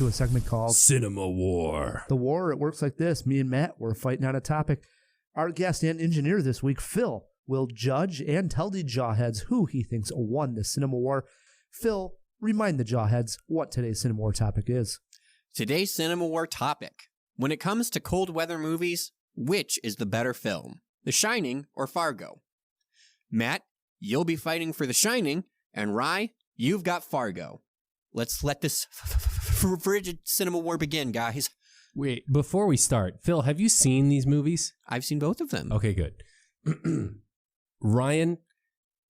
to a segment called CinemaWAR. The War. It works like this. Me and Matt, we're fighting on a topic. Our guest and engineer this week, Phil, will judge and tell the Jawheads who he thinks won the Cinema War. Phil, remind the Jawheads what today's Cinema War topic is. Today's Cinema War topic. When it comes to cold weather movies, which is the better film? The Shining or Fargo? Matt, you'll be fighting for The Shining, and Rye, you've got Fargo. Let's let this frigid Cinema War begin, guys. Wait, before we start, Phil, have you seen these movies? I've seen both of them. Okay, good. Ryan,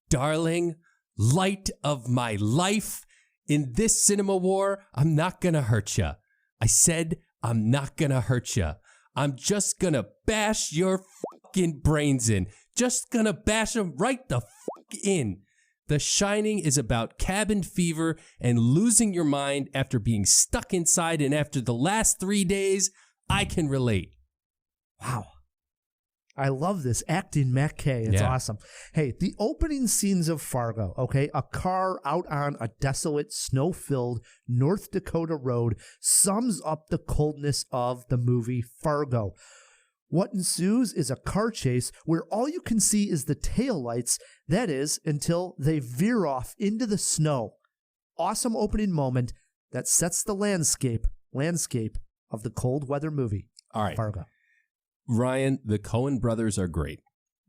darling, light of my life, in this Cinema War, I'm not gonna hurt ya. I said I'm not gonna hurt ya. I'm just gonna bash your fucking brains in. Just gonna bash them right the fuck in. The Shining is about cabin fever and losing your mind after being stuck inside, and after the last 3 days, I can relate. Wow. I love this. Acting Matt K. It's awesome. Hey, the opening scenes of Fargo, okay? A car out on a desolate, snow-filled North Dakota road sums up the coldness of the movie Fargo. What ensues is a car chase where all you can see is the taillights, that is, until they veer off into the snow. Awesome opening moment that sets the landscape of the cold weather movie, All right. Fargo. Ryan, the Coen brothers are great.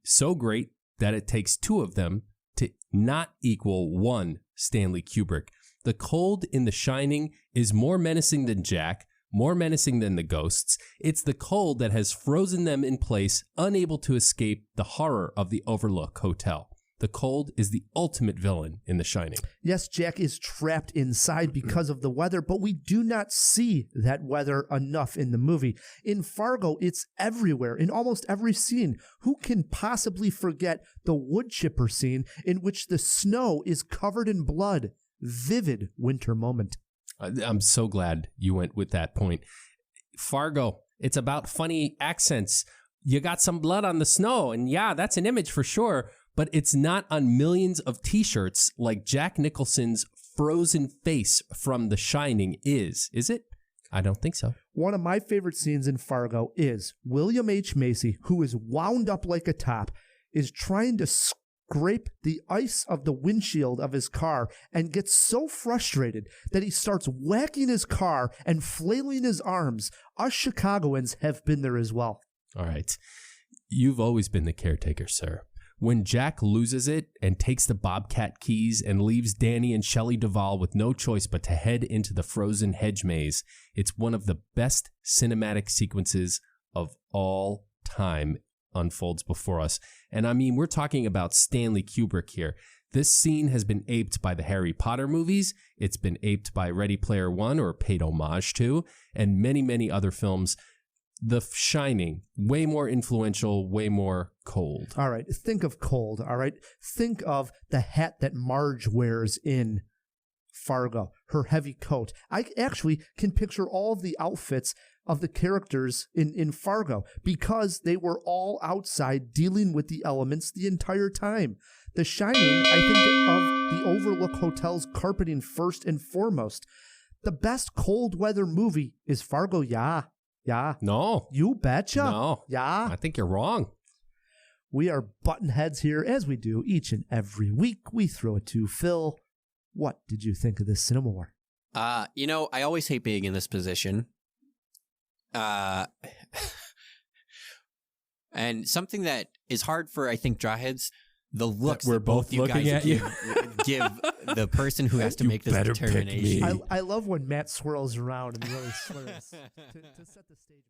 So great that it takes two of them to not equal one Stanley Kubrick. The cold in The Shining is more menacing than Jack, more menacing than the ghosts. It's the cold that has frozen them in place, unable to escape the horror of the Overlook Hotel. The cold is the ultimate villain in The Shining. Yes, Jack is trapped inside because of the weather, but we do not see that weather enough in the movie. In Fargo, it's everywhere, in almost every scene. Who can possibly forget the wood chipper scene in which the snow is covered in blood? Vivid winter moment. I'm so glad you went with that point. Fargo, it's about funny accents. You got some blood on the snow, and yeah, that's an image for sure. But it's not on millions of t-shirts like Jack Nicholson's frozen face from The Shining is it? I don't think so. One of my favorite scenes in Fargo is William H. Macy, who is wound up like a top, is trying to scrape the ice of the windshield of his car and gets so frustrated that he starts whacking his car and flailing his arms. Us Chicagoans have been there as well. All right. You've always been the caretaker, sir. When Jack loses it and takes the Bobcat keys and leaves Danny and Shelley Duvall with no choice but to head into the frozen hedge maze, it's one of the best cinematic sequences of all time unfolds before us. And I mean, we're talking about Stanley Kubrick here. This scene has been aped by the Harry Potter movies. It's been aped by Ready Player One, or paid homage to, and many, many other films. The Shining, way more influential, way more cold. All right, think of cold, all right? Think of the hat that Marge wears in Fargo, her heavy coat. I actually can picture all of the outfits of the characters in Fargo because they were all outside dealing with the elements the entire time. The Shining, I think of the Overlook Hotel's carpeting first and foremost. The best cold weather movie is Fargo, yeah. No. You betcha. No. Yeah. I think you're wrong. We are button heads here as we do each and every week. We throw it to Phil. What did you think of this Cinema War? I always hate being in this position. And something that is hard for, I think, Jawheads, the looks we're that both you looking guys at you. give the person who has to make this determination. I love when Matt swirls around and really slurs to set the stage.